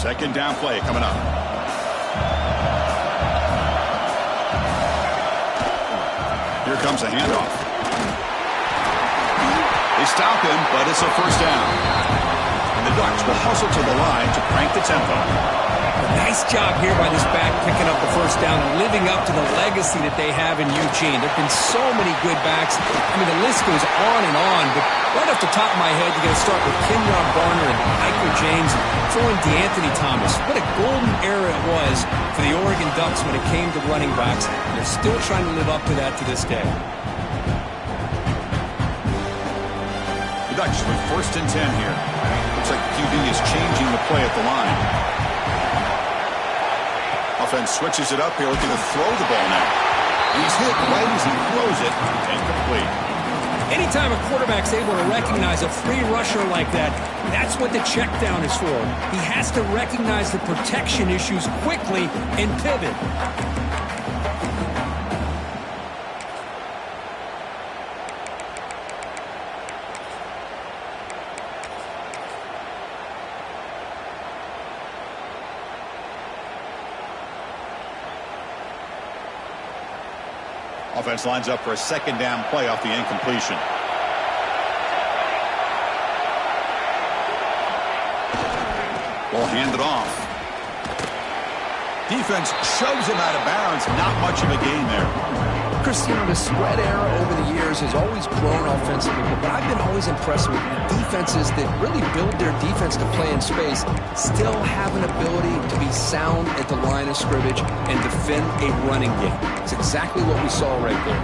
Second down play coming up. Here comes a handoff. They stop him, but it's a first down. And the Ducks will hustle to the line to crank the tempo. Nice job here by this back picking up the first down and living up to the legacy that they have in Eugene. There have been so many good backs. I mean, the list goes on and on, but right off the top of my head, you got to start with Kenyon Barner and Michael James and throw in DeAnthony Thomas. What a golden era it was for the Oregon Ducks when it came to running backs. They're still trying to live up to that to this day. The Ducks with first and 10 here. Looks like QB is changing the play at the line. Offense switches it up here, looking to throw the ball now. He's hit right as he throws it, incomplete. Anytime a quarterback's able to recognize a free rusher like that, that's what the check down is for. He has to recognize the protection issues quickly and pivot. Offense lines up for a second down play off the incompletion. Ball handed off. Defense shoves him out of bounds. Not much of a gain there. Chris, you know, the spread era over the years has always grown offensively, but I've been always impressed with defenses that really build their defense to play in space, still have an ability to be sound at the line of scrimmage and defend a running game. It's exactly what we saw right there.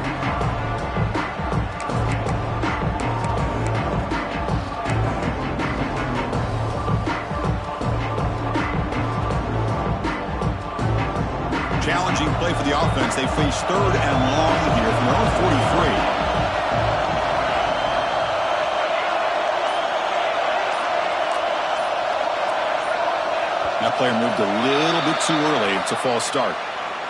Challenging play for the offense. They face third and long here from their own 43. That player moved a little bit too early. It's a false start.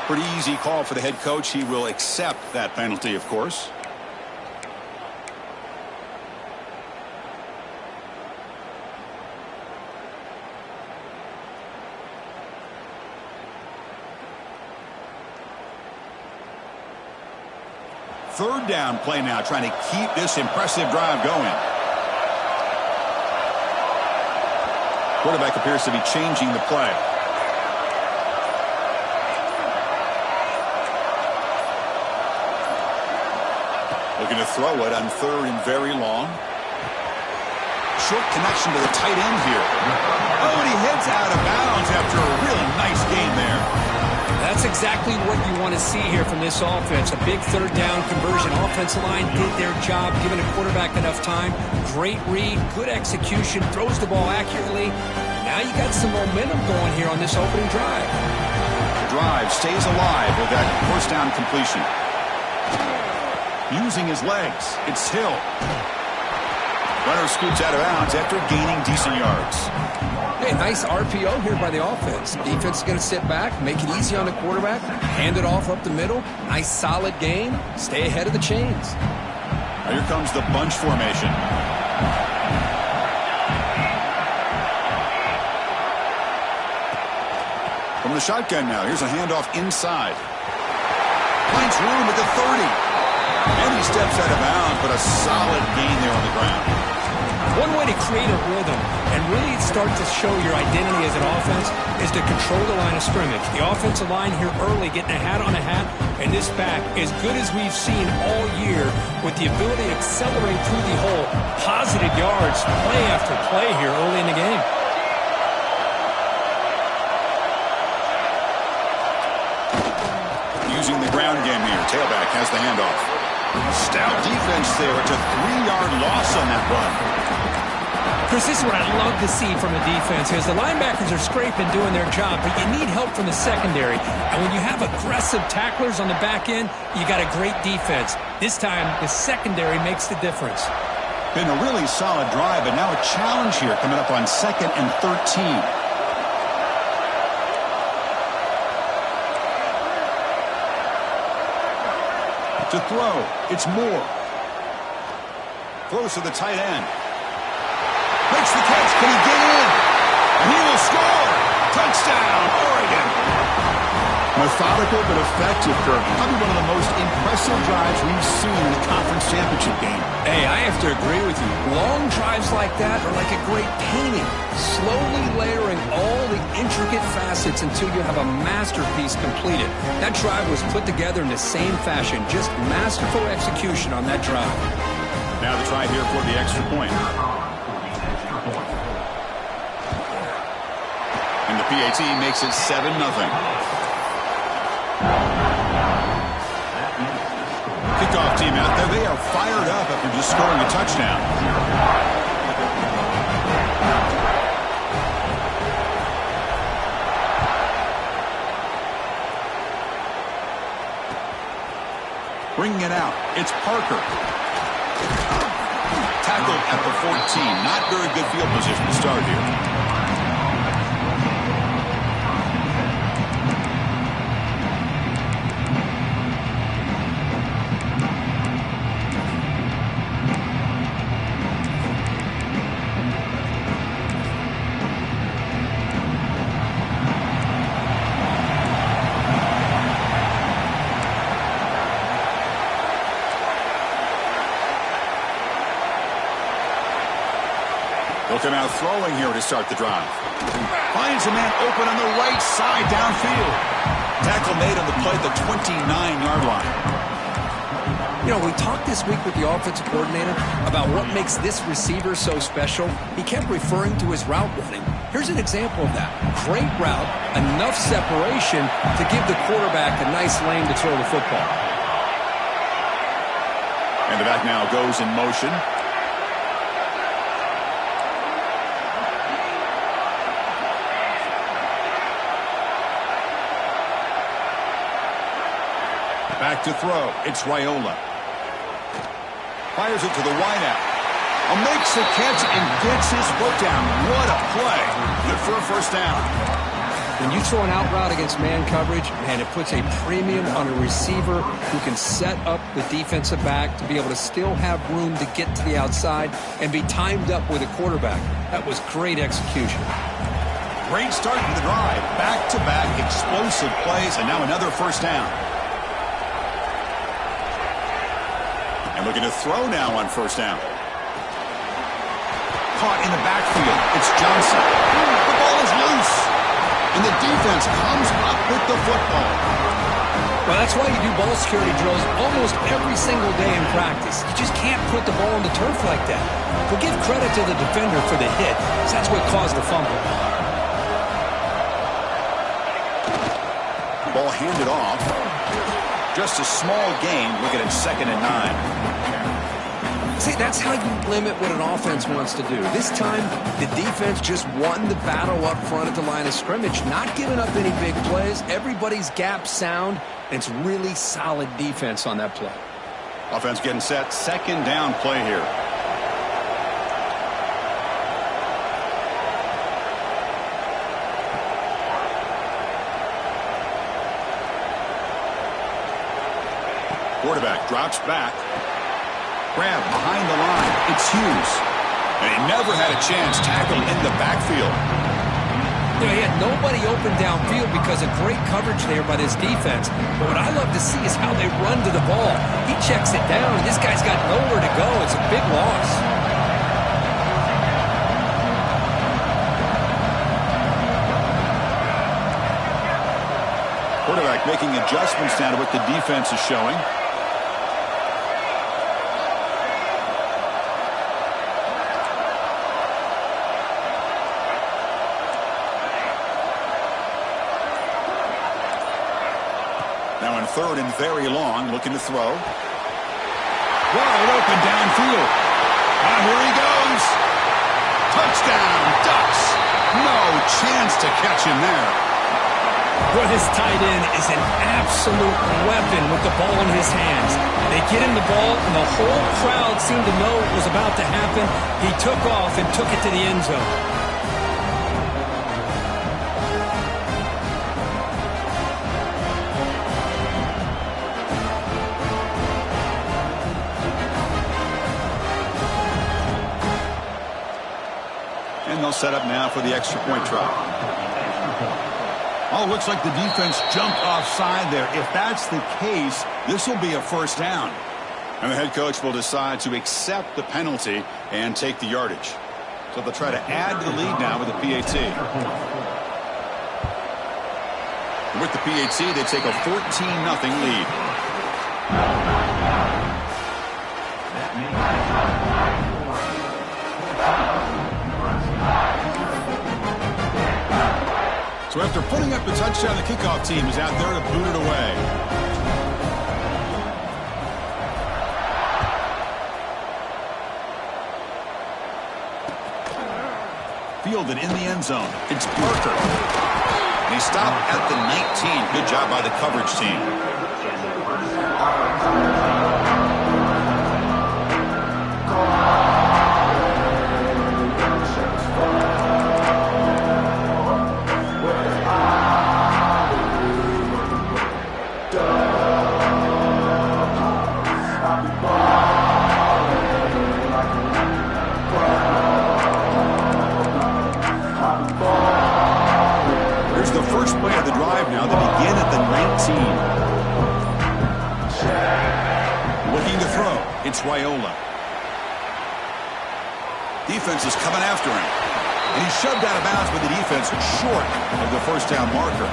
Pretty easy call for the head coach. He will accept that penalty, of course. Third down play now, trying to keep this impressive drive going. Quarterback appears to be changing the play. Looking to throw it on third and very long. Short connection to the tight end here. Oh, and he heads out of bounds after a really nice gain there. That's exactly what you want to see here from this offense. A big third down conversion. Offensive line did their job, giving a quarterback enough time. Great read, good execution, throws the ball accurately. Now you got some momentum going here on this opening drive. The drive stays alive with that first down completion. Using his legs, it's Hill. Runner scoots out of bounds after gaining decent yards. Hey, nice RPO here by the offense. Defense is going to sit back, make it easy on the quarterback, hand it off up the middle. Nice solid gain. Stay ahead of the chains. Now here comes the bunch formation. From the shotgun now, here's a handoff inside. Finds room at the 30. And he steps out of bounds, but a solid gain there on the ground. One way to create a rhythm and really start to show your identity as an offense is to control the line of scrimmage. The offensive line here early getting a hat on a hat, and this back, as good as we've seen all year, with the ability to accelerate through the hole, positive yards, play after play here early in the game. Using the ground game here, tailback has the handoff. Stout defense there. It's a 3-yard loss on that run. Chris, this is what I love to see from a defense, is the linebackers are scraping, doing their job, but you need help from the secondary. And when you have aggressive tacklers on the back end, you got a great defense. This time, the secondary makes the difference. Been a really solid drive, but now a challenge here coming up on 2nd and 13. To throw, it's Moore. Throws to the tight end. Makes the catch. Can he get in? And he will score. Touchdown, Oregon. Methodical but effective, Kirk. Probably one of the most impressive drives we've seen in a conference championship game. Hey, I have to agree with you. Long drives like that are like a great painting, slowly layering all the intricate facets until you have a masterpiece completed. That drive was put together in the same fashion, just masterful execution on that drive. Now the try here for the extra point. And the PAT makes it 7-0. Kickoff team out there. They are fired up after just scoring a touchdown. Bringing it out. It's Parker. Tackled at the 14. Not very good field position to start here. Looking out throwing here to start the drive. Finds a man open on the right side downfield. Tackle made on the play at the 29-yard line. You know, we talked this week with the offensive coordinator about what makes this receiver so special. He kept referring to his route running. Here's an example of that. Great route, enough separation to give the quarterback a nice lane to throw the football. And the back now goes in motion. Back to throw. It's Raiola. Fires it to the wideout. Makes the catch and gets his foot down. What a play. Good for a first down. When you throw an out route against man coverage, man, it puts a premium on a receiver who can set up the defensive back to be able to still have room to get to the outside and be timed up with a quarterback. That was great execution. Great start to the drive. Back-to-back explosive plays, and now another first down. And looking to throw now on first down. Caught in the backfield. It's Johnson. The ball is loose. And the defense comes up with the football. Well, that's why you do ball security drills almost every single day in practice. You just can't put the ball on the turf like that. But give credit to the defender for the hit, because that's what caused the fumble. Ball handed off. Just a small gain. Looking at 2nd and 9. See, that's how you limit what an offense wants to do. This time, the defense just won the battle up front at the line of scrimmage, not giving up any big plays. Everybody's gap sound, and it's really solid defense on that play. Offense getting set. 2nd down play here. Quarterback drops back. Grab behind the line. It's Hughes. And he never had a chance. Tackled in the backfield. You know, he had nobody open downfield because of great coverage there by this defense. But what I love to see is how they run to the ball. He checks it down, and this guy's got nowhere to go. It's a big loss. Quarterback making adjustments now to what the defense is showing. Now in 3rd and very long, looking to throw. Wide open downfield. And here he goes. Touchdown, Ducks. No chance to catch him there. Well, his tight end is an absolute weapon with the ball in his hands. They get him the ball, and the whole crowd seemed to know what was about to happen. He took off and took it to the end zone. And they'll set up now for the extra point try. Oh, looks like the defense jumped offside there. If that's the case, this will be a first down. And the head coach will decide to accept the penalty and take the yardage. So they'll try to add to the lead now with the PAT. With the PAT, they take a 14-0 lead. So after putting up the touchdown, the kickoff team is out there to boot it away. Fielded in the end zone. It's Parker. And he stopped at the 19. Good job by the coverage team. Play of the drive now. They begin at the 19. Looking to throw. It's Raiola. Defense is coming after him. And he's shoved out of bounds by the defense short of the first down marker.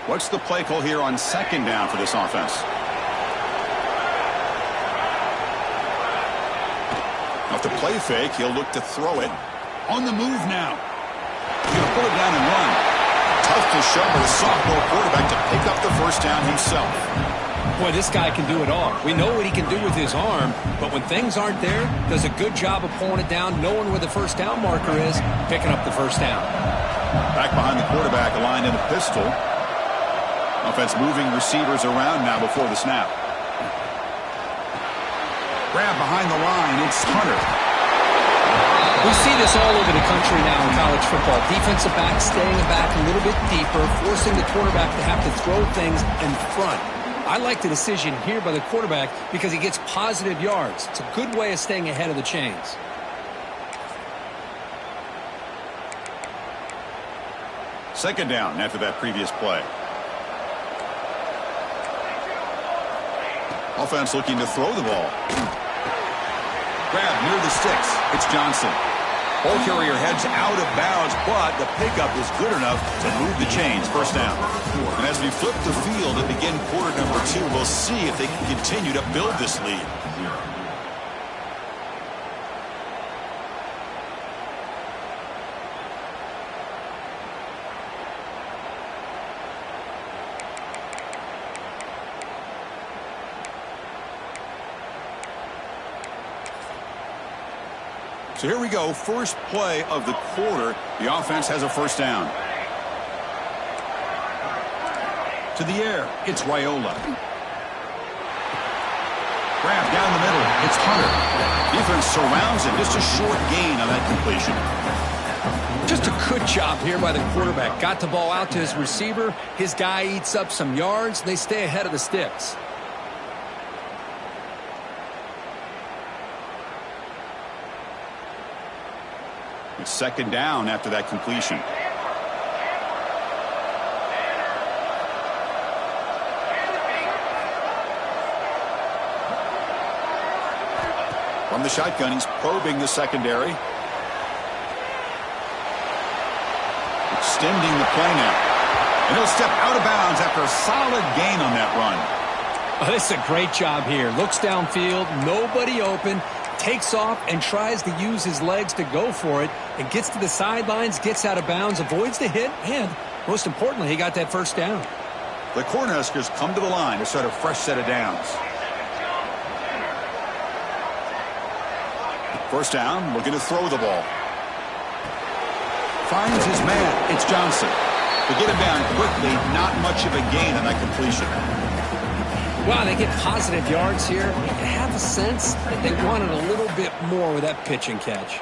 What's the play call here on second down for this offense? Off the play fake, he'll look to throw it. On the move now. He's going to pull it down and run. Tough to show by the sophomore quarterback to pick up the first down himself. Boy, this guy can do it all. We know what he can do with his arm, but when things aren't there, does a good job of pulling it down, knowing where the first down marker is, picking up the first down. Back behind the quarterback, aligned in a pistol. Offense moving receivers around now before the snap. Grab behind the line. It's Hunter. We see this all over the country now in college football. Defensive backs staying back a little bit deeper, forcing the quarterback to have to throw things in front. I like the decision here by the quarterback because he gets positive yards. It's a good way of staying ahead of the chains. Second down after that previous play. Offense looking to throw the ball. Grab near the sticks. It's Johnson. Ball carrier heads out of bounds, but the pickup is good enough to move the chains. First down. And as we flip the field and begin quarter number 2, we'll see if they can continue to build this lead. So here we go, first play of the quarter. The offense has a first down. To the air, it's Raiola. Grab down the middle, it's Hunter. Defense surrounds him, just a short gain on that completion. Just a good job here by the quarterback. Got the ball out to his receiver. His guy eats up some yards, and they stay ahead of the sticks. It's second down after that completion. From the shotgun, he's probing the secondary. Extending the play now. And he'll step out of bounds after a solid gain on that run. Oh, this is a great job here. Looks downfield, nobody open. Takes off and tries to use his legs to go for it and gets to the sidelines, gets out of bounds, avoids the hit, and most importantly, he got that first down. The Cornhuskers come to the line to start a fresh set of downs. First down, looking to throw the ball. Finds his man. It's Johnson. To get him down quickly, not much of a gain on that completion. Wow, they get positive yards here. I have a sense that they wanted a little bit more with that pitch and catch.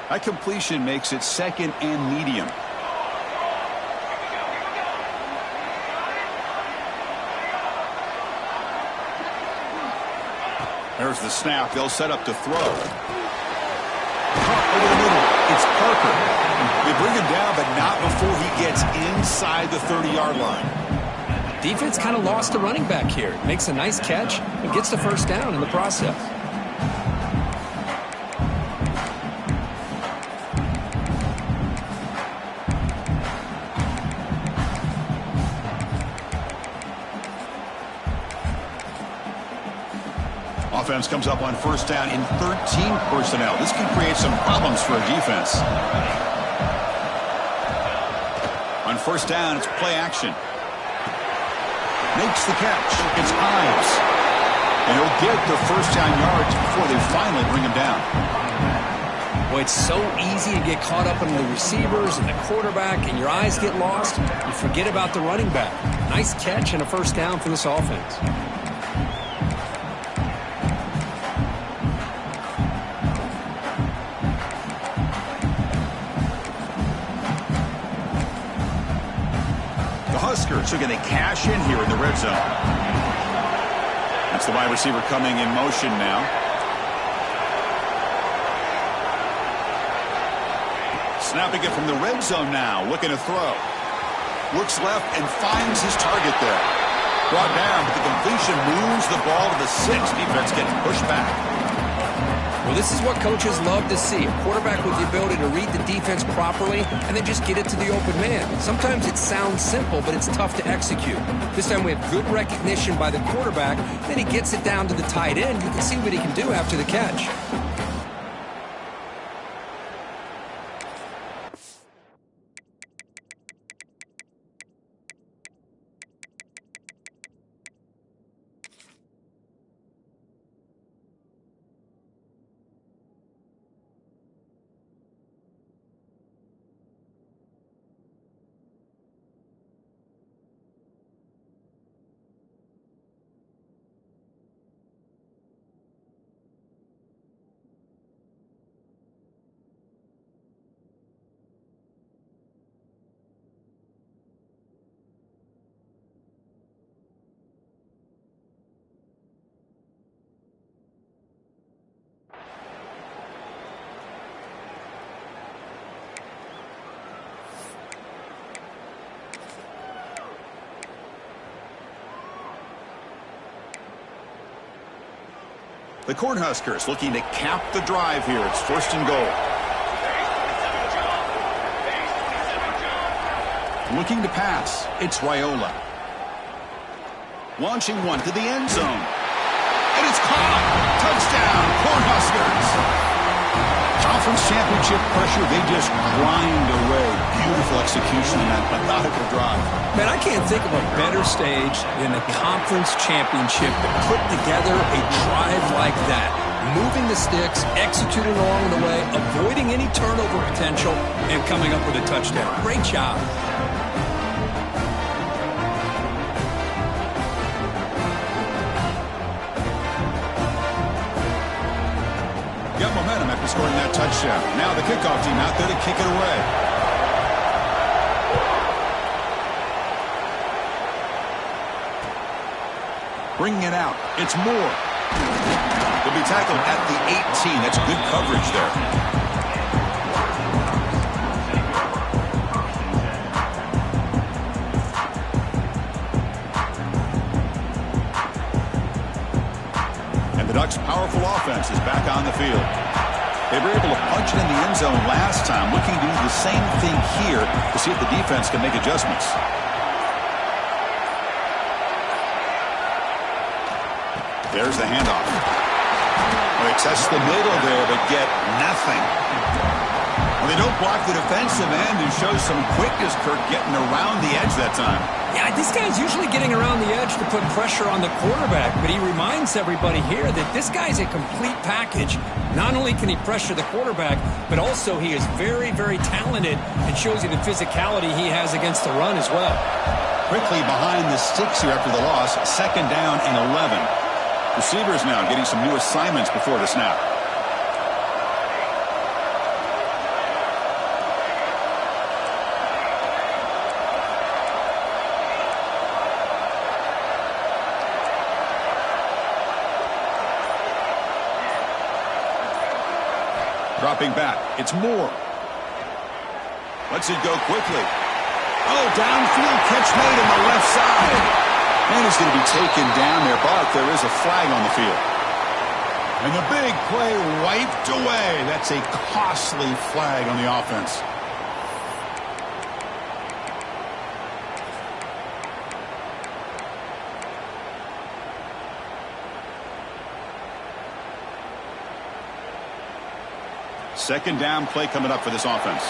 That completion makes it 2nd and medium. There's the snap. They'll set up to throw. Caught over the middle. It's Parker. They bring him down, but not before he gets inside the 30-yard line. Defense kind of lost the running back here. Makes a nice catch and gets the first down in the process. Offense comes up on first down in 13 personnel. This can create some problems for a defense. On first down, it's play action. Makes the catch. It's Ives. And he'll get the first down yards before they finally bring him down. Boy, it's so easy to get caught up in the receivers and the quarterback, and your eyes get lost. You forget about the running back. Nice catch and a first down for this offense. Huskers are going to cash in here in the red zone. That's the wide receiver coming in motion now. Snapping it from the red zone now, looking to throw. Looks left and finds his target there. Brought down, but the completion moves the ball to the 6. Defense getting pushed back. Well, this is what coaches love to see. A quarterback with the ability to read the defense properly and then just get it to the open man. Sometimes it sounds simple, but it's tough to execute. This time we have good recognition by the quarterback. Then he gets it down to the tight end. You can see what he can do after the catch. The Cornhuskers looking to cap the drive here. It's 1st and goal. Looking to pass. It's Raiola. Launching one to the end zone. And it's caught. Touchdown, Cornhuskers. Conference championship pressure, they just grind away. Beautiful execution in that methodical drive. Man, I can't think of a better stage than the conference championship to put together a drive like that. Moving the sticks, executing along the way, avoiding any turnover potential, and coming up with a touchdown. Great job. Got momentum after scoring that touchdown. Now the kickoff team out there to kick it away. Bringing it out. It's Moore. He'll be tackled at the 18. That's good coverage there. The Ducks' powerful offense is back on the field. They were able to punch it in the end zone last time, looking to do the same thing here to see if the defense can make adjustments. There's the handoff. They test the middle there, but get nothing. Well, they don't block the defensive end and show some quickness, Kirk, getting around the edge that time. Yeah, this guy's usually getting around the edge to put pressure on the quarterback, but he reminds everybody here that this guy's a complete package. Not only can he pressure the quarterback, but also he is very, very talented and shows you the physicality he has against the run as well. Quickly behind the sticks here after the loss, 2nd down and 11. Receivers now getting some new assignments before the snap. Dropping back. It's Moore. Lets it go quickly. Oh, downfield catch made on the left side. And he's going to be taken down there, but there is a flag on the field. And the big play wiped away. That's a costly flag on the offense. Second down play coming up for this offense.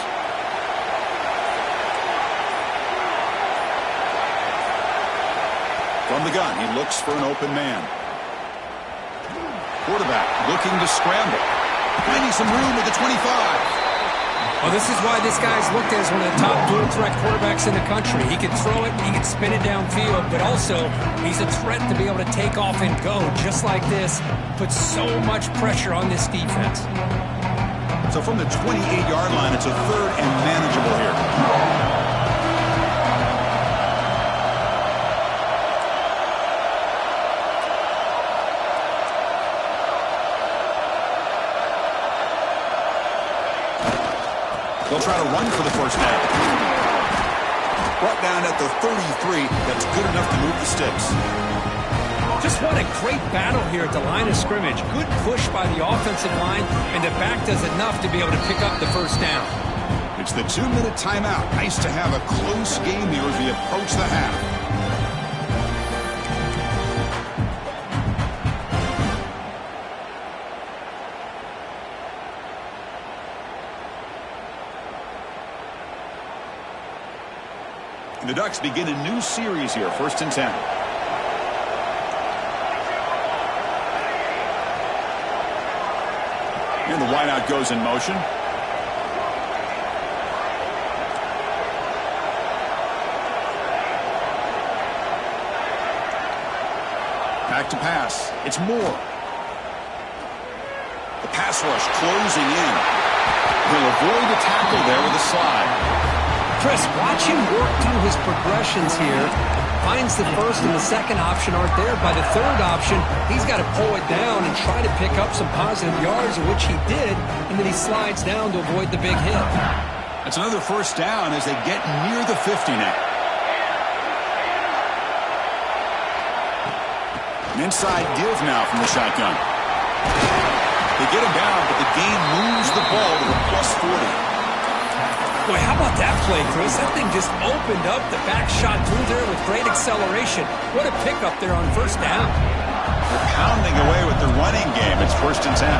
From the gun, he looks for an open man. Quarterback looking to scramble. Finding some room at the 25. Well, this is why this guy's looked at as one of the top dual threat quarterbacks in the country. He can throw it, he can spin it downfield, but also he's a threat to be able to take off and go just like this. Puts so much pressure on this defense. So from the 28-yard line, it's a third and manageable here. They'll try to run for the first down. Brought down at the 33. That's good enough to move the sticks. Just what a great battle here at the line of scrimmage. Good push by the offensive line, and the back does enough to be able to pick up the first down. It's the 2-minute timeout. Nice to have a close game here as we approach the half. The Ducks begin a new series here, 1st and 10. And the wideout goes in motion. Back to pass. It's Moore. The pass rush closing in. He'll avoid the tackle there with a slide. Chris, watch him work through his progressions here. Finds the first and the second option aren't there. By the third option, he's got to pull it down and try to pick up some positive yards, which he did, and then he slides down to avoid the big hit. That's another first down as they get near the 50 now. An inside give now from the shotgun. They get him down, but the game moves the ball to the +40. Boy, how about that play, Chris? That thing just opened up. The back shot through there with great acceleration. What a pickup there on first down. They're pounding away with the running game. It's 1st and 10.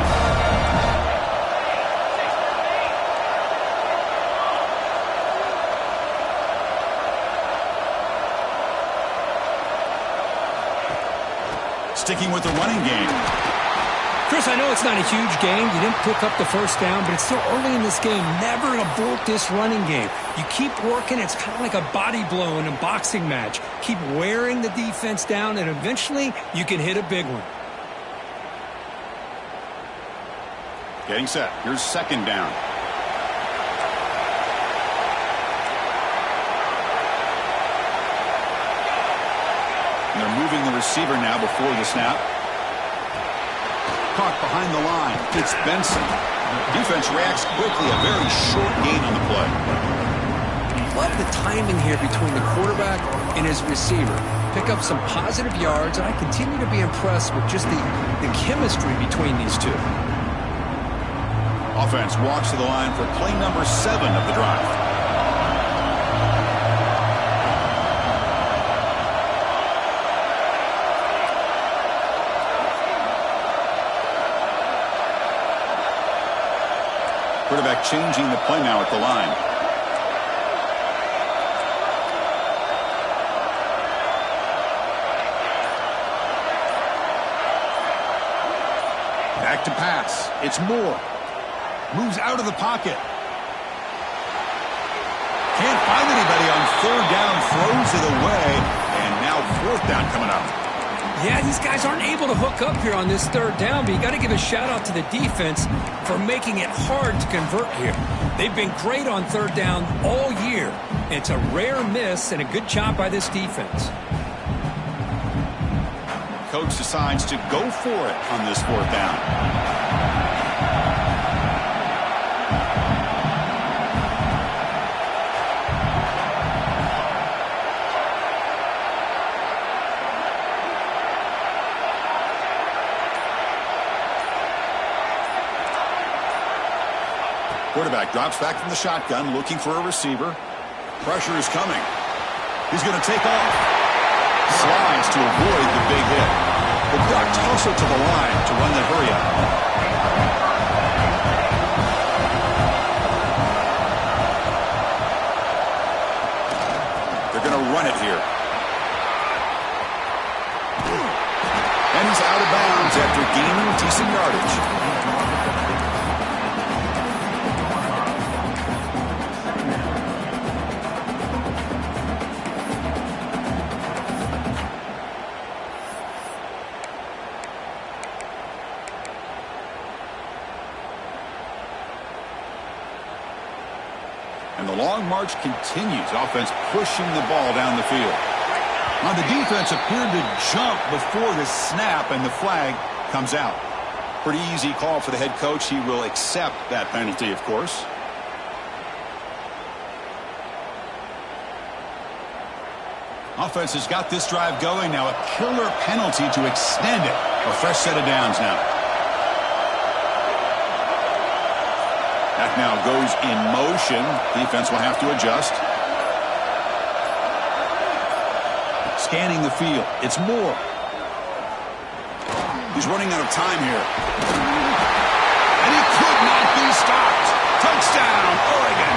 Sticking with the running game. Chris, I know it's not a huge game. You didn't pick up the first down, but it's still early in this game. Never abort this running game. You keep working. It's kind of like a body blow in a boxing match. Keep wearing the defense down, and eventually you can hit a big one. Getting set. Here's second down. And they're moving the receiver now before the snap. Caught behind the line. It's Benson. Defense reacts quickly. A very short gain on the play. Love the timing here between the quarterback and his receiver. Pick up some positive yards, and I continue to be impressed with just the chemistry between these two. Offense walks to the line for play number 7 of the drive. Quarterback changing the play now at the line. Back to pass. It's Moore. Moves out of the pocket. Can't find anybody on third down. Throws it away. And now 4th down coming up. Yeah, these guys aren't able to hook up here on this third down, but you got to give a shout-out to the defense for making it hard to convert here. They've been great on third down all year. It's a rare miss and a good job by this defense. Coach decides to go for it on this 4th down. Quarterback drops back from the shotgun, looking for a receiver. Pressure is coming. He's going to take off. Slides to avoid the big hit. The Ducks hustle to the line to run the hurry up. They're going to run it here. And he's out of bounds after gaining decent yardage. And the long march continues. Offense pushing the ball down the field. Now the defense appeared to jump before the snap, and the flag comes out. Pretty easy call for the head coach. He will accept that penalty, of course. Offense has got this drive going. Now a killer penalty to extend it. A fresh set of downs now. That now goes in motion. Defense will have to adjust. Scanning the field. It's Moore. He's running out of time here. And he could not be stopped. Touchdown, Oregon.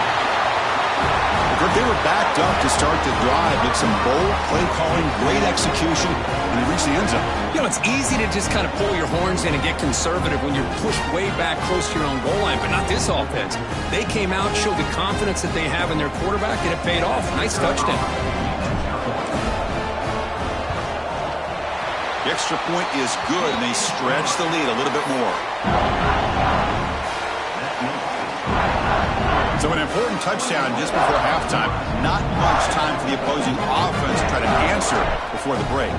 They were backed up to start the drive with some bold play calling, great execution, and they reached the end zone. You know, it's easy to just kind of pull your horns in and get conservative when you're pushed way back close to your own goal line, but not this offense. They came out, showed the confidence that they have in their quarterback, and it paid off. Nice touchdown. The extra point is good, and they stretch the lead a little bit more. So an important touchdown just before halftime. Not much time for the opposing offense to try to answer before the break.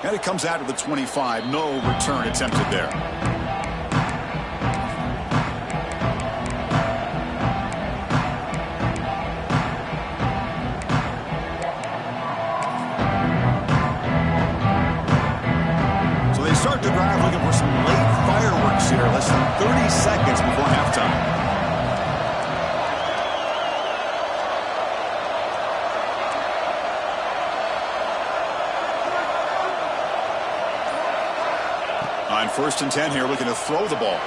And it comes out to the 25. No return attempted there. Start the drive looking for some late fireworks here. Less than 30 seconds before halftime. On 1st and 10 here, looking to throw the ball. Oh,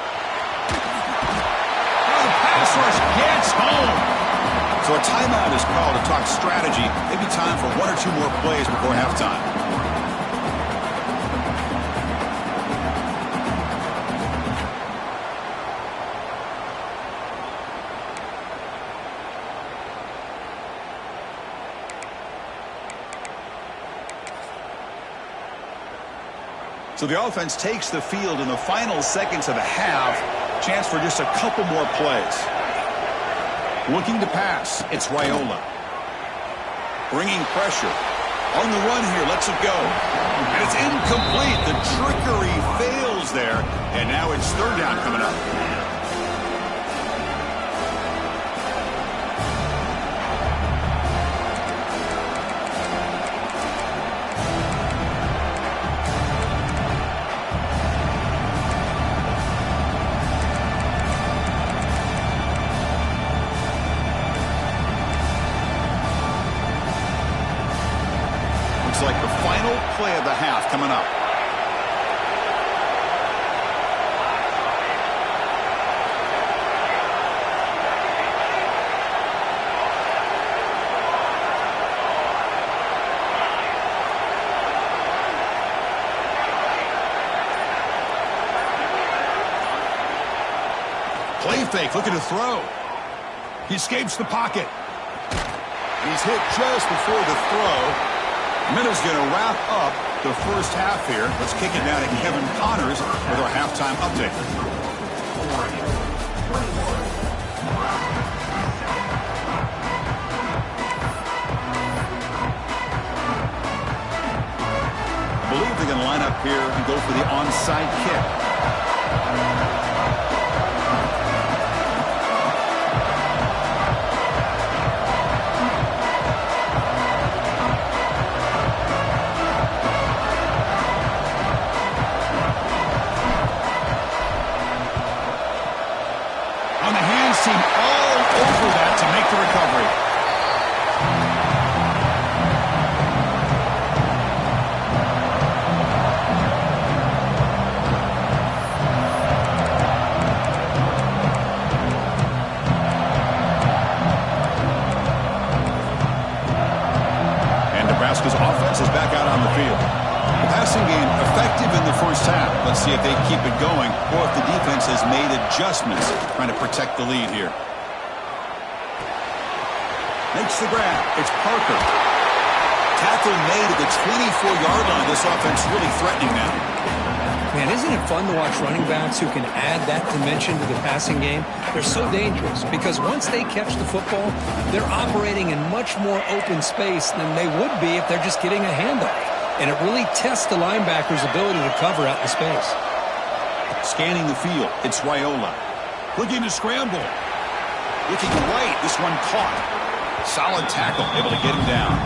the pass rush gets home. So a timeout is called to talk strategy. Maybe time for 1 or 2 more plays before halftime. So the offense takes the field in the final seconds of the half. Chance for just a couple more plays. Looking to pass. It's Raiola. Bringing pressure. On the run here. Lets it go. And it's incomplete. The trickery fails there. And now it's 3rd down coming up. Like the final play of the half coming up. Play fake, looking to throw. He escapes the pocket. He's hit just before the throw. Minna's going to wrap up the first half here. Let's kick it down to Kevin Connors with our halftime update. I believe they're going to line up here and go for the onside kick. Nebraska's offense is back out on the field. The passing game effective in the first half. Let's see if they keep it going or if the defense has made adjustments trying to protect the lead here. Makes the grab. It's Parker. Tackle made at the 24-yard line. This offense really threatening now. Man, isn't it fun to watch running backs who can add that dimension to the passing game? They're so dangerous because once they catch the football, they're operating in much more open space than they would be if they're just getting a handoff. And it really tests the linebacker's ability to cover out the space. Scanning the field, it's Raiola. Looking to scramble. Looking right, this one caught. Solid tackle, able to get him down.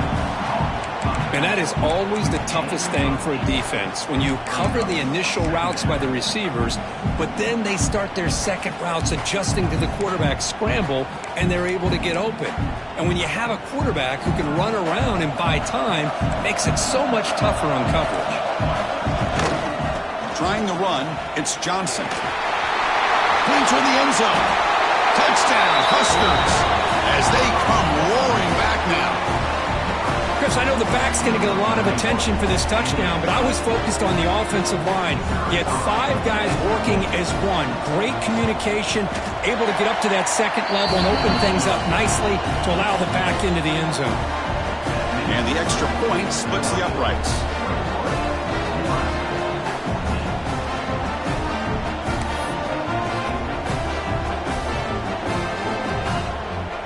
And that is always the toughest thing for a defense, when you cover the initial routes by the receivers, but then they start their second routes adjusting to the quarterback's scramble, and they're able to get open. And when you have a quarterback who can run around and buy time, it makes it so much tougher on coverage. Trying the run, it's Johnson. Clean toward the end zone. Touchdown, Huskers, as they come roaring back now. Chris, I know the back's going to get a lot of attention for this touchdown, but I was focused on the offensive line. You had 5 guys working as one. Great communication, able to get up to that second level and open things up nicely to allow the back into the end zone. And the extra point splits the uprights.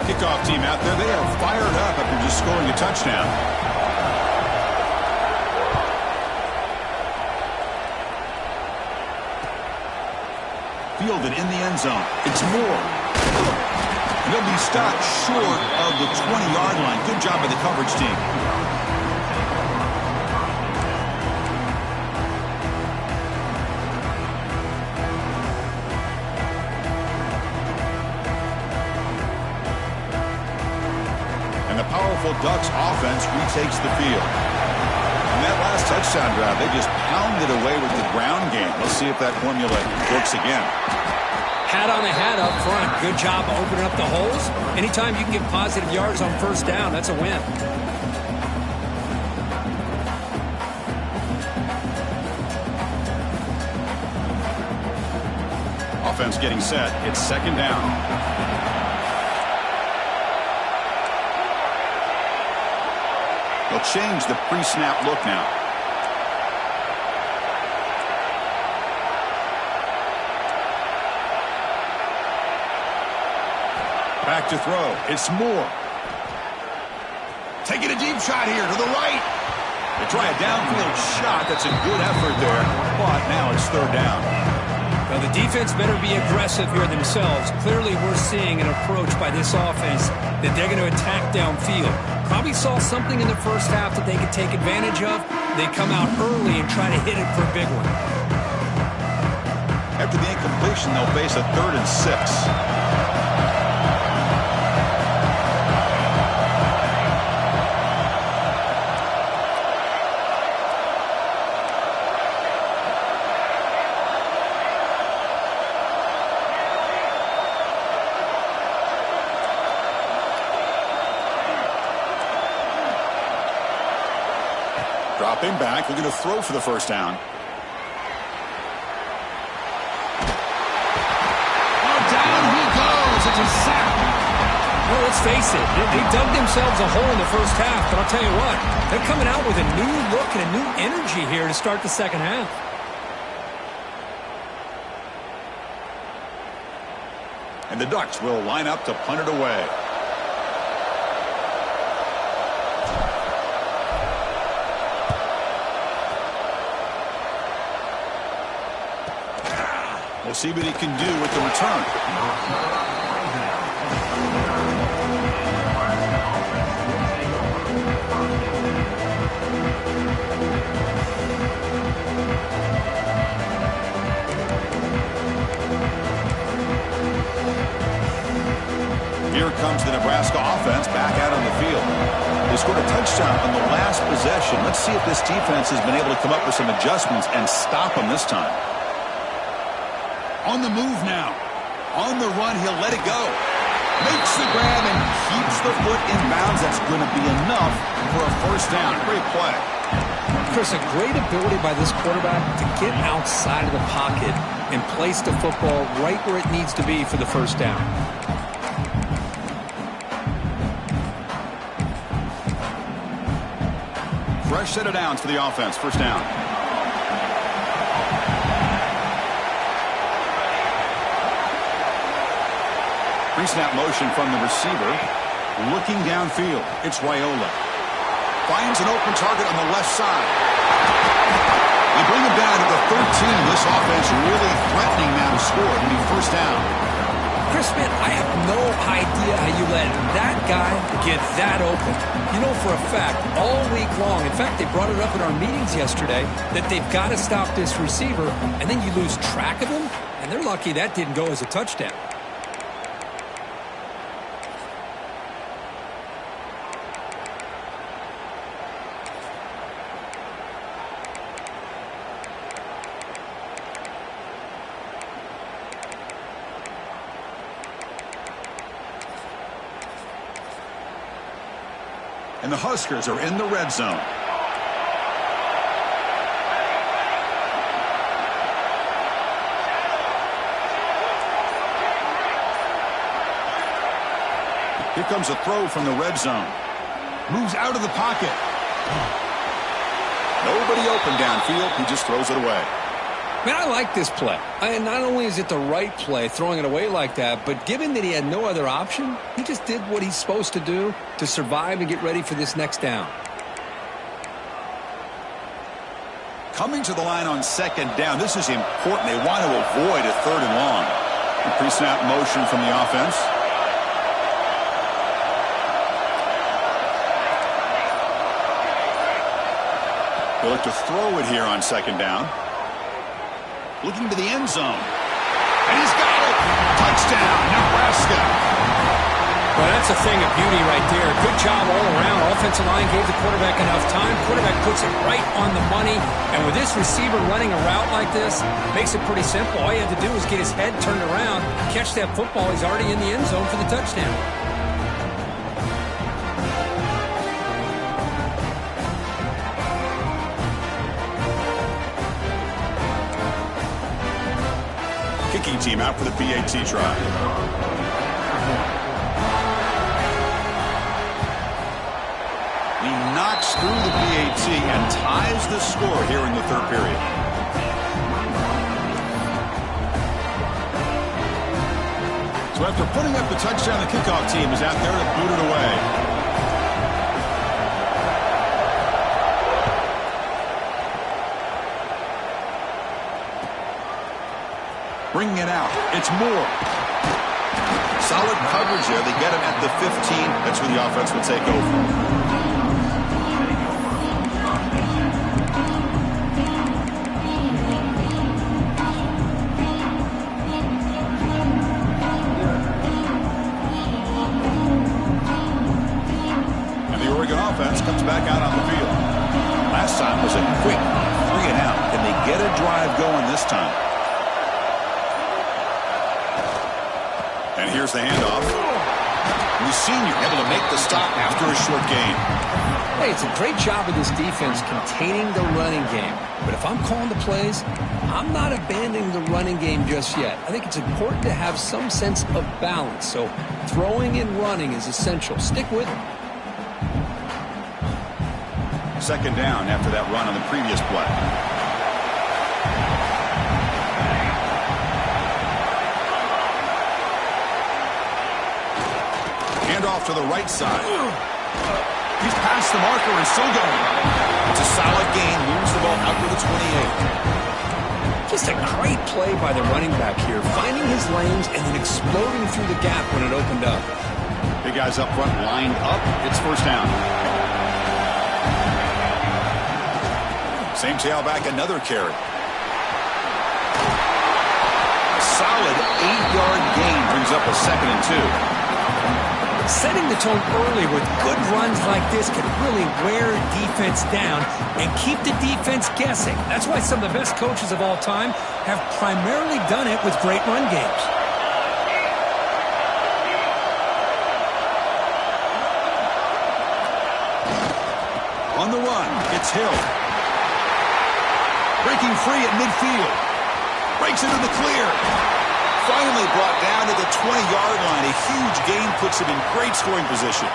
Kickoff team out there, they are fired up after just scoring a touchdown. Fielded in the end zone. It's Moore. He'll be stopped short of the 20-yard line. Good job by the coverage team. And the powerful Ducks offense retakes the field. On that last touchdown drive, they just pounded away with the ground game. Let's see if that formula works again. Hat on a hat up front. Good job opening up the holes. Anytime you can get positive yards on first down, that's a win. Offense getting set. It's second down. They'll change the pre-snap look now. Back to throw. It's Moore. Taking a deep shot here to the right. They try a downfield shot. That's a good effort there. But now it's third down. Well, the defense better be aggressive here themselves. Clearly, we're seeing an approach by this offense that they're going to attack downfield. Probably saw something in the first half that they could take advantage of. They come out early and try to hit it for a big one. After the incompletion, they'll face a 3rd and 6. Dropping back, looking to throw for the first down. Oh, down he goes. It's a sack. Well, let's face it. They dug themselves a hole in the first half, but I'll tell you what, they're coming out with a new look and a new energy here to start the second half. And the Ducks will line up to punt it away. We'll see what he can do with the return. Here comes the Nebraska offense back out on the field. They scored a touchdown on the last possession. Let's see if this defense has been able to come up with some adjustments and stop them this time. On the move now. On the run, he'll let it go. Makes the grab and keeps the foot in bounds. That's going to be enough for a first down. Great play. Chris, a great ability by this quarterback to get outside of the pocket and place the football right where it needs to be for the first down. Fresh set of downs for the offense. First down. Pre-snap motion from the receiver. Looking downfield. It's Raiola. Finds an open target on the left side. They bring him down to the 13. This offense really threatening now to score. It'll be first down. Chris, man, I have no idea how you let that guy get that open. You know for a fact, all week long, in fact, they brought it up in our meetings yesterday, that they've got to stop this receiver, and then you lose track of him, and they're lucky that didn't go as a touchdown. And the Huskers are in the red zone. Here comes a throw from the red zone. Moves out of the pocket. Nobody open downfield. He just throws it away. Man, I like this play. And not only is it the right play, throwing it away like that, but given that he had no other option, he just did what he's supposed to do to survive and get ready for this next down. Coming to the line on second down. This is important. They want to avoid a third and long. Pre-snap motion from the offense. They look to throw it here on second down. Looking to the end zone. And he's got it. Touchdown, Nebraska. Well, that's a thing of beauty right there. Good job all around. Offensive line gave the quarterback enough time. Quarterback puts it right on the money. And with this receiver running a route like this, makes it pretty simple. All you had to do was get his head turned around, catch that football. He's already in the end zone for the touchdown. Kicking team out for the PAT try. He knocks through the PAT and ties the score here in the third period. So after putting up the touchdown, the kickoff team is out there to boot it away. Bringing it out. It's Moore. Solid coverage there. They get him at the 15. That's where the offense will take over. And the Oregon offense comes back out on the field. Last time was a quick 3 and out. Can they get a drive going this time? And here's the handoff. The senior able to make the stop after a short gain. Hey, it's a great job of this defense containing the running game. But if I'm calling the plays, I'm not abandoning the running game just yet. I think it's important to have some sense of balance. So throwing and running is essential. Stick with it. Second down after that run on the previous play. Off to the right side. He's past the marker and still going. It's a solid gain. Moves the ball out to the 28. Just a great play by the running back here. Finding his lanes and then exploding through the gap when it opened up. Big guys up front lined up. It's first down. Same tailback, another carry. A solid 8-yard gain brings up a 2nd and 2. Setting the tone early with good runs like this can really wear defense down and keep the defense guessing. That's why some of the best coaches of all time have primarily done it with great run games. On the run, it's Hill. Breaking free at midfield. Breaks into the clear. Finally brought down to the 20-yard line. A huge gain puts him in great scoring position.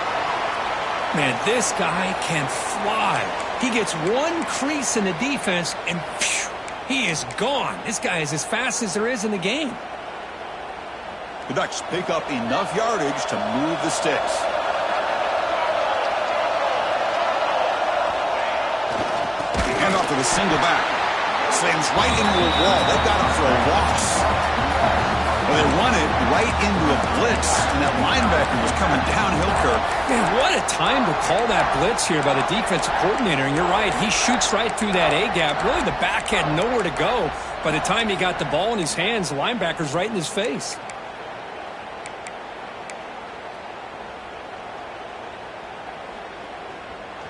Man, this guy can fly. He gets one crease in the defense, and phew, he is gone. This guy is as fast as there is in the game. The Ducks pick up enough yardage to move the sticks. The handoff to the single back. Slams right into a wall. They've got him for a loss. Well, they run it right into a blitz, and that linebacker was coming downhill, Kirk. Man, what a time to call that blitz here by the defensive coordinator. And you're right, he shoots right through that A-gap. Really, the back had nowhere to go. By the time he got the ball in his hands, the linebacker's right in his face.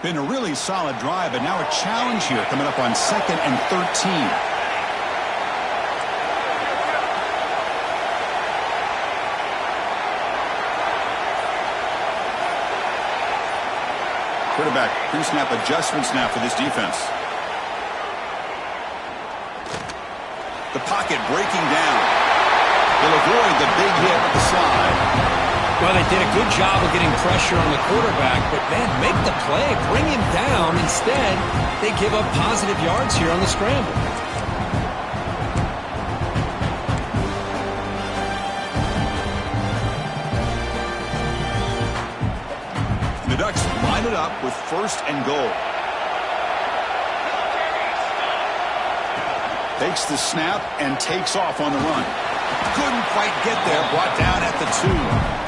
Been a really solid drive, but now a challenge here coming up on 2nd and 13. Quarterback pre-snap adjustments now for this defense. The pocket breaking down. They'll avoid the big hit with the slide. Well, they did a good job of getting pressure on the quarterback, but man, make the play, bring him down. Instead, they give up positive yards here on the scramble. The Ducks line it up with 1st and goal. Takes the snap and takes off on the run. Couldn't quite get there, brought down at the 2.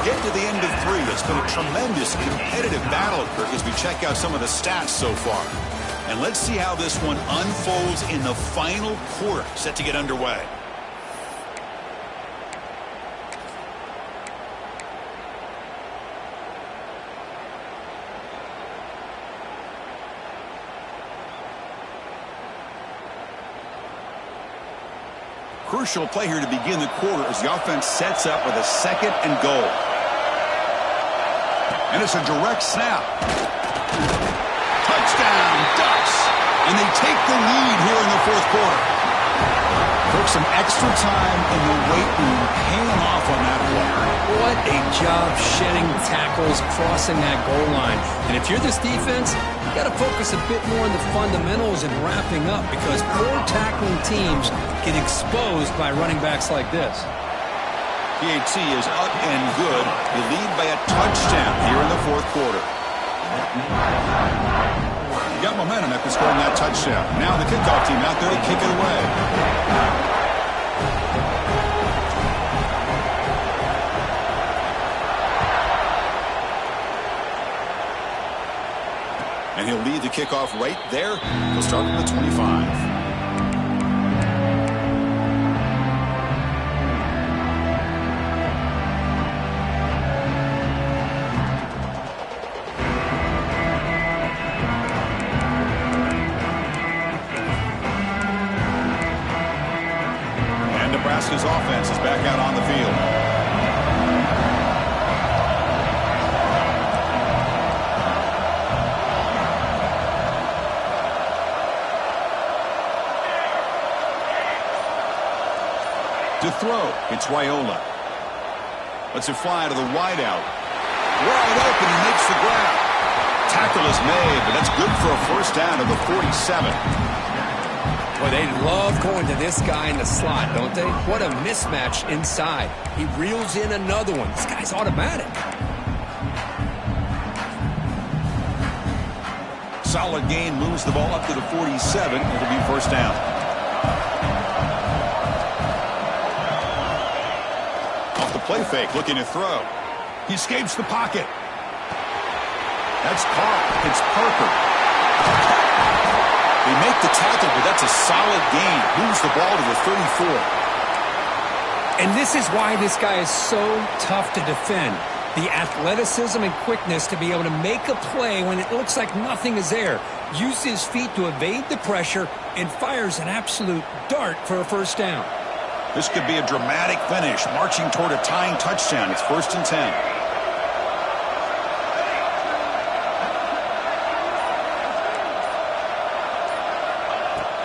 Get to the end of 3. It's been a tremendous competitive battle, Kirk, as we check out some of the stats so far. And let's see how this one unfolds in the final quarter, set to get underway. Crucial play here to begin the quarter as the offense sets up with a 2nd and goal. And it's a direct snap. Touchdown, Ducks! And they take the lead here in the 4th quarter. Took some extra time in the weight room paying off on that play. What a job shedding tackles, crossing that goal line. And if you're this defense, you got to focus a bit more on the fundamentals and wrapping up, because poor tackling teams get exposed by running backs like this. PAT is up and good. They lead by a touchdown here in the 4th quarter. You got momentum after scoring that touchdown. Now the kickoff team out there to kick it away. And he'll lead the kickoff right there. He'll start from the 25. Nebraska's offense is back out on the field. To throw, it's Raiola. Lets it fly to the wideout. Wide open, he makes the grab. Tackle is made, but that's good for a 1st down to the 47. Boy, they love going to this guy in the slot, don't they? What a mismatch inside. He reels in another one. This guy's automatic. Solid gain, moves the ball up to the 47. It'll be 1st down. Off the play fake, looking to throw. He escapes the pocket. That's caught. It's Parker. They make the tackle, but that's a solid gain. Moves the ball to the 34. And this is why this guy is so tough to defend. The athleticism and quickness to be able to make a play when it looks like nothing is there. Uses his feet to evade the pressure and fires an absolute dart for a first down. This could be a dramatic finish, marching toward a tying touchdown. It's 1st and 10.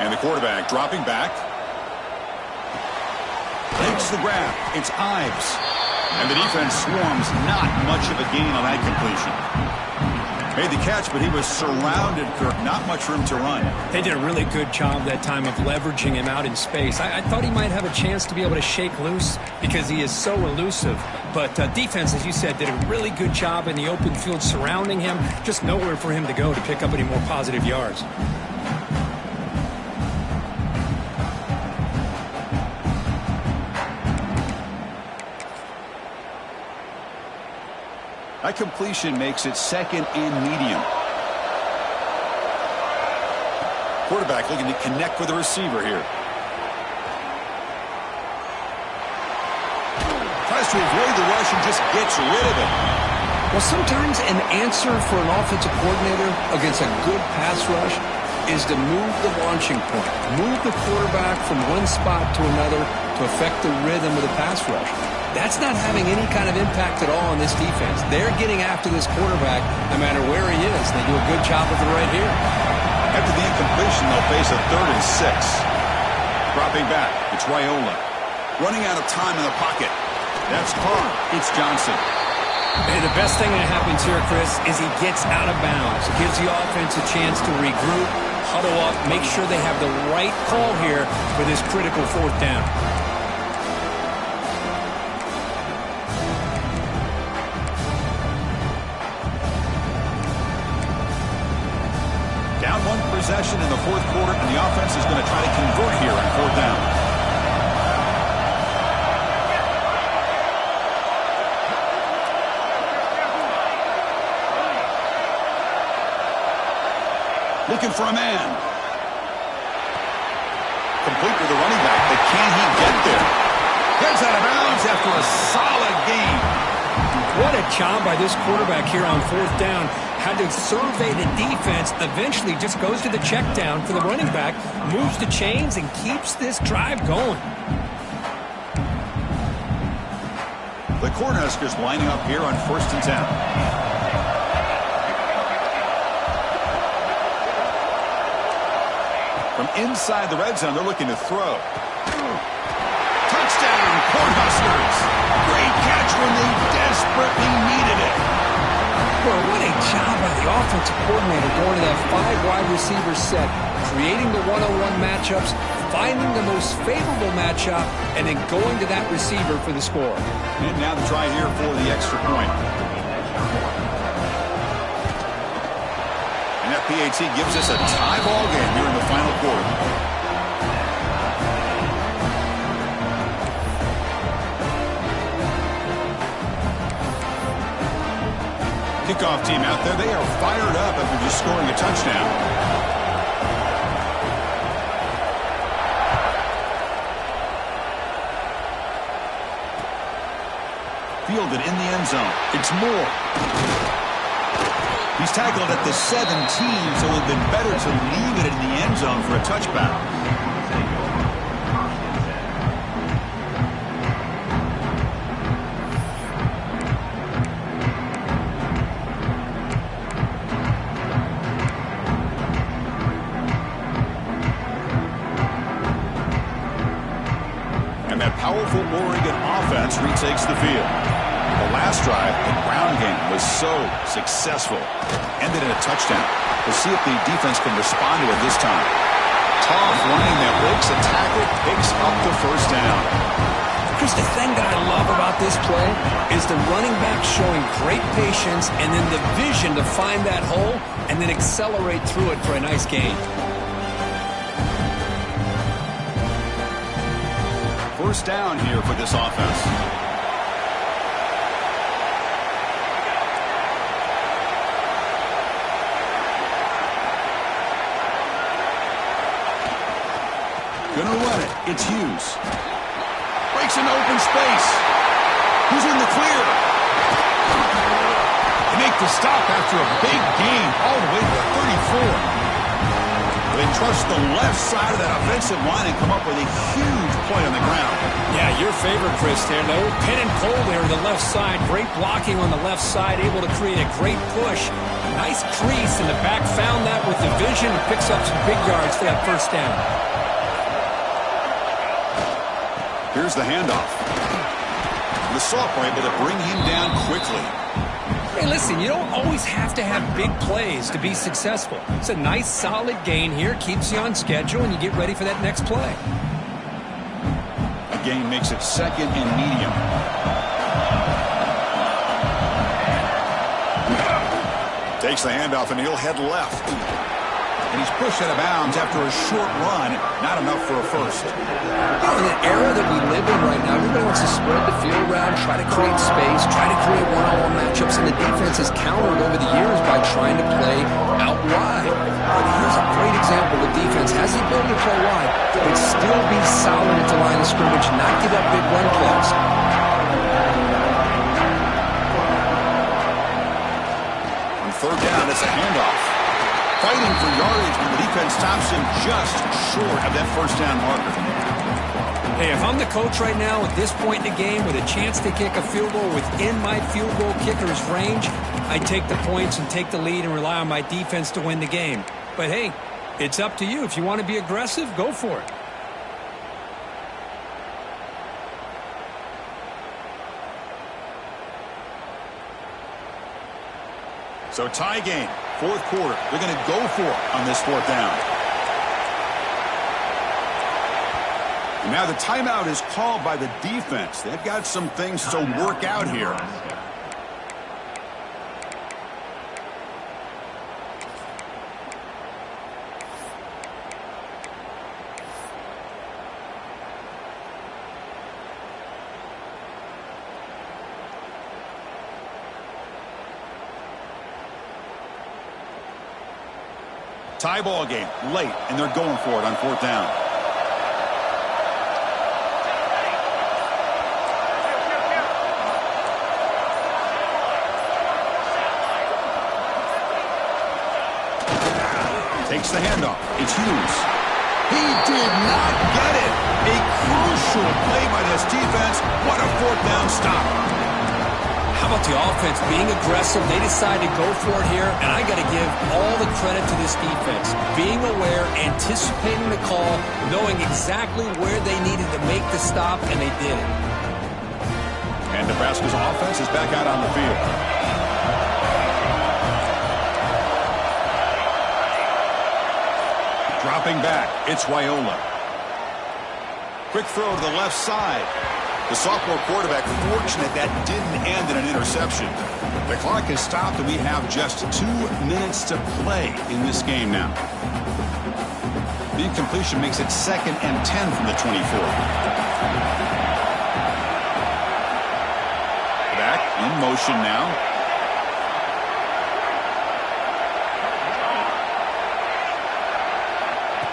And the quarterback dropping back. Makes the grab. It's Ives. And the defense swarms. Not much of a gain on that completion. Made the catch, but he was surrounded, Kirk. Not much room to run. They did a really good job that time of leveraging him out in space. I thought he might have a chance to be able to shake loose because he is so elusive. But defense, as you said, did a really good job in the open field surrounding him. Just nowhere for him to go to pick up any more positive yards. That completion makes it 2nd and medium. Quarterback looking to connect with the receiver here. Tries to avoid the rush and just gets rid of it. Well, sometimes an answer for an offensive coordinator against a good pass rush is to move the launching point. Move the quarterback from one spot to another to affect the rhythm of the pass rush. That's not having any kind of impact at all on this defense. They're getting after this quarterback no matter where he is. They do a good job of it right here. After the incompletion, they'll face a 3rd and 6. Dropping back, it's Raiola. Running out of time in the pocket. That's Carr. It's Johnson. And the best thing that happens here, Chris, is he gets out of bounds. Gives the offense a chance to regroup, huddle up, make sure they have the right call here for this critical 4th down. Down 1 possession in the 4th quarter, and the offense is going to try to convert here on 4th down. Looking for a man. Complete with the running back, but can he get there? Gets out of bounds after a solid gain. What a job by this quarterback here on 4th down. Had to survey the defense, eventually just goes to the check down for the running back, moves the chains, and keeps this drive going. The Cornhuskers lining up here on 1st and 10. From inside the red zone, they're looking to throw. Touchdown, Cornhuskers! Great catch when they desperately needed it. Well, what a job by the offensive coordinator going to that 5 wide receiver set, creating the one-on-one matchups, finding the most favorable matchup, and then going to that receiver for the score. And now the try here for the extra point. And that PAT gives us a tie ball game here in the final quarter. Kickoff team out there, they are fired up after just scoring a touchdown. Fielded in the end zone. It's Moore. He's tackled at the 17, so it would have been better to leave it in the end zone for a touchback. Powerful Oregon offense retakes the field. The last drive, the ground game, was so successful. Ended in a touchdown. We'll see if the defense can respond to it this time. Tough running that breaks a tackle, picks up the 1st down. Chris, the thing that I love about this play is the running back showing great patience and then the vision to find that hole and then accelerate through it for a nice gain. 1st down here for this offense. Gonna run it. It's Hughes. Breaks into open space. Who's in the clear? to stop after a big gain all the way to the 34. They trust the left side of that offensive line and come up with a huge play on the ground. Yeah, your favorite, Chris, there. The old pin and pull there on the left side. Great blocking on the left side, able to create a great push. Nice crease in the back. Found that with the vision and picks up some big yards for that first down. Here's the handoff. The Sophomore able to bring him down quickly. Hey, listen, you don't always have to have big plays to be successful. It's a nice, solid gain here. Keeps you on schedule, and you get ready for that next play. A gain makes it second and medium. Takes the handoff, and he'll head left. And he's pushed out of bounds after a short run. Not enough for a first. You know, in the era that we live in right now, everybody wants to spread the field around, try to create space, try to create one-on-one matchups, and the defense has countered over the years by trying to play out wide. But here's a great example. The defense has the ability to play wide, but still be solid at the line of scrimmage, not give up big run plays. On third down, it's a handoff. Fighting for yardage when the defense stops him just short of that first down marker. Hey, if I'm the coach right now at this point in the game with a chance to kick a field goal within my field goal kicker's range, I'd take the points and take the lead and rely on my defense to win the game. But hey, it's up to you. If you want to be aggressive, go for it. So tie game, fourth quarter. They're going to go for it on this fourth down. And now the timeout is called by the defense. They've got some things to work out here. Tie ball game, late, and they're going for it on fourth down. Takes the handoff. It's Hughes. He did not get it. A crucial play by this defense. What a fourth down stop. How about the offense being aggressive? They decide to go for it here, and I got to give all the credit to this defense. Being aware, anticipating the call, knowing exactly where they needed to make the stop, and they did it. And Nebraska's offense is back out on the field. Dropping back, it's Raiola. Quick throw to the left side. The sophomore quarterback fortunate that didn't end in an interception. The clock is stopped, and we have just 2 minutes to play in this game now. The incompletion makes it second and 10 from the 24. Back in motion now.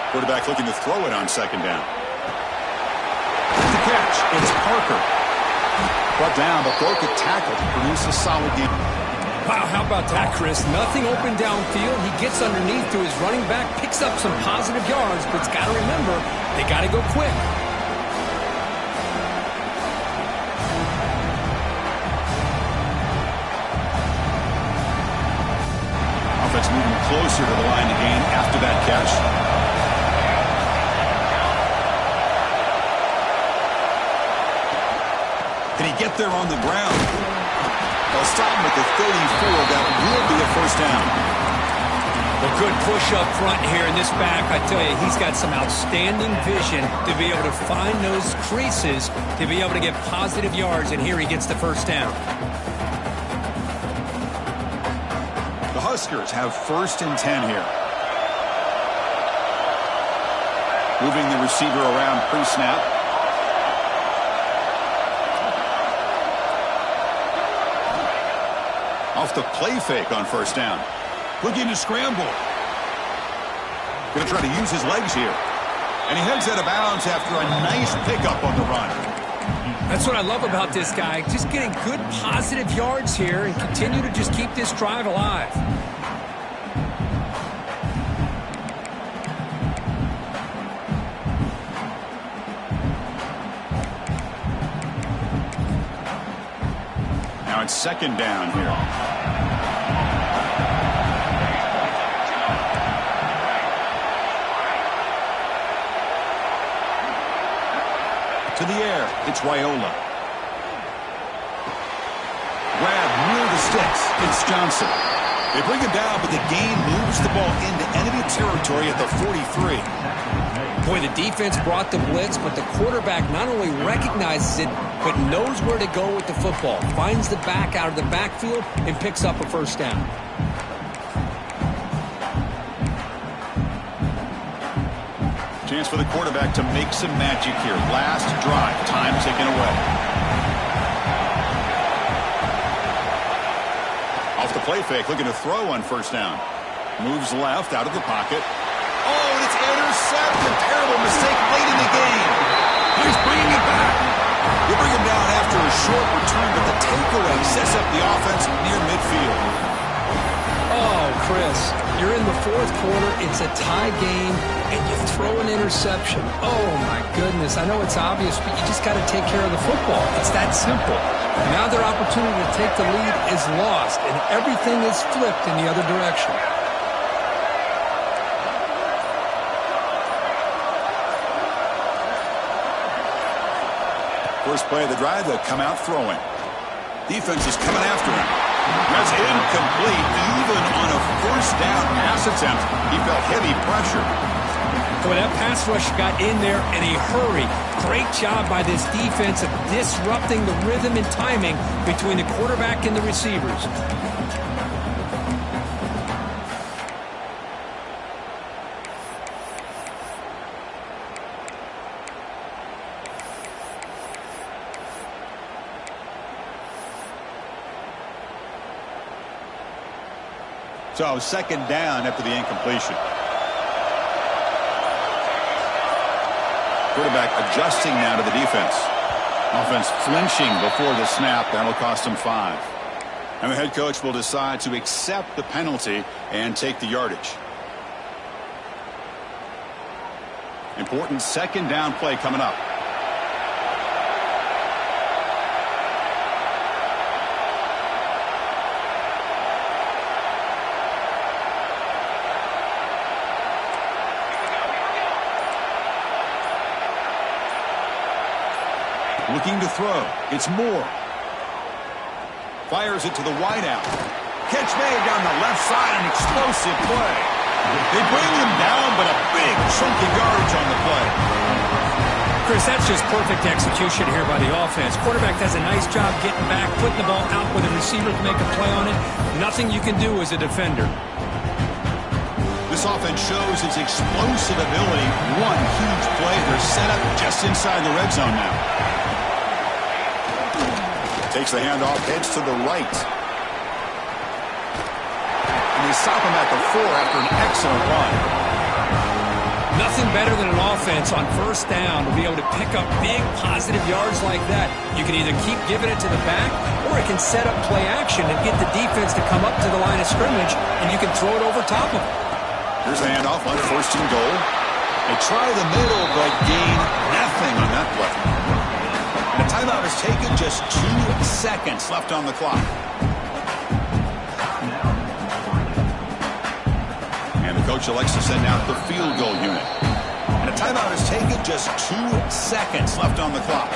Quarterback looking to throw it on second down. The catch, it's Parker. Brought down, but broke a tackle to produce a solid game. Wow, how about that, Chris? Nothing open downfield. He gets underneath to his running back, picks up some positive yards, but it's got to remember, they got to go quick. Offense moving closer to the line of game after that catch. Can he get there on the ground? They'll stop him at the 34. That will be a first down. A good push up front here in this back. I tell you, he's got some outstanding vision to be able to find those creases, to be able to get positive yards, and here he gets the first down. The Huskers have first and 10 here. Moving the receiver around pre-snap. Off the play fake on first down. Looking to scramble. Going to try to use his legs here. And he heads out of bounds after a nice pickup on the run. That's what I love about this guy. Just getting good, positive yards here and continue to just keep this drive alive. Now it's second down here. To the air, it's Raiola. Grab near the sticks, it's Johnson. They bring him down, but the gain moves the ball into enemy territory at the 43. Boy, the defense brought the blitz, but the quarterback not only recognizes it, but knows where to go with the football. Finds the back out of the backfield and picks up a first down. Chance for the quarterback to make some magic here. Last drive, time taken away. Off the play fake, looking to throw on first down. Moves left, out of the pocket. Oh, and it's intercepted. Terrible mistake late in the game. He's bringing it back. They bring him down after a short return, but the takeaway sets up the offense near midfield. Oh, Chris, you're in the fourth quarter. It's a tie game, and you throw an interception. Oh, my goodness. I know it's obvious, but you just got to take care of the football. It's that simple. Now their opportunity to take the lead is lost, and everything is flipped in the other direction. First play of the drive, they'll come out throwing. Defense is coming after him. That's incomplete, even on a first down pass attempt. He felt heavy pressure. Boy, that pass rush got in there in a hurry. Great job by this defense of disrupting the rhythm and timing between the quarterback and the receivers. So second down after the incompletion. Quarterback adjusting now to the defense. Offense flinching before the snap. That'll cost him 5. And the head coach will decide to accept the penalty and take the yardage. Important second down play coming up. Looking to throw. It's Moore. Fires it to the wideout. Catch made down the left side. An explosive play. They bring him down, but a big chunk of yardage on the play. Chris, that's just perfect execution here by the offense. Quarterback does a nice job getting back, putting the ball out where the receiver can make a play on it. Nothing you can do as a defender. This offense shows its explosive ability. One huge play. They're set up just inside the red zone now. Takes the handoff, heads to the right. And they stop him at the 4 after an excellent run. Nothing better than an offense on first down to be able to pick up big positive yards like that. You can either keep giving it to the back, or it can set up play action and get the defense to come up to the line of scrimmage, and you can throw it over top of them. Here's the handoff on first and goal. They try the middle, but gain nothing on that play. The timeout is taken, just 2 seconds left on the clock. And the coach elects to send out the field goal unit. And a timeout is taken, just 2 seconds left on the clock.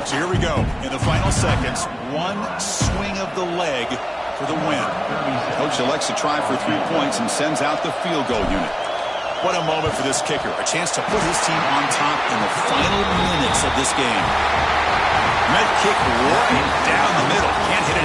So here we go. In the final seconds, one swing of the leg for the win. The coach elects to try for 3 points and sends out the field goal unit. What a moment for this kicker. A chance to put his team on top in the final minutes of this game. Med kick right down the middle. Can't hit it.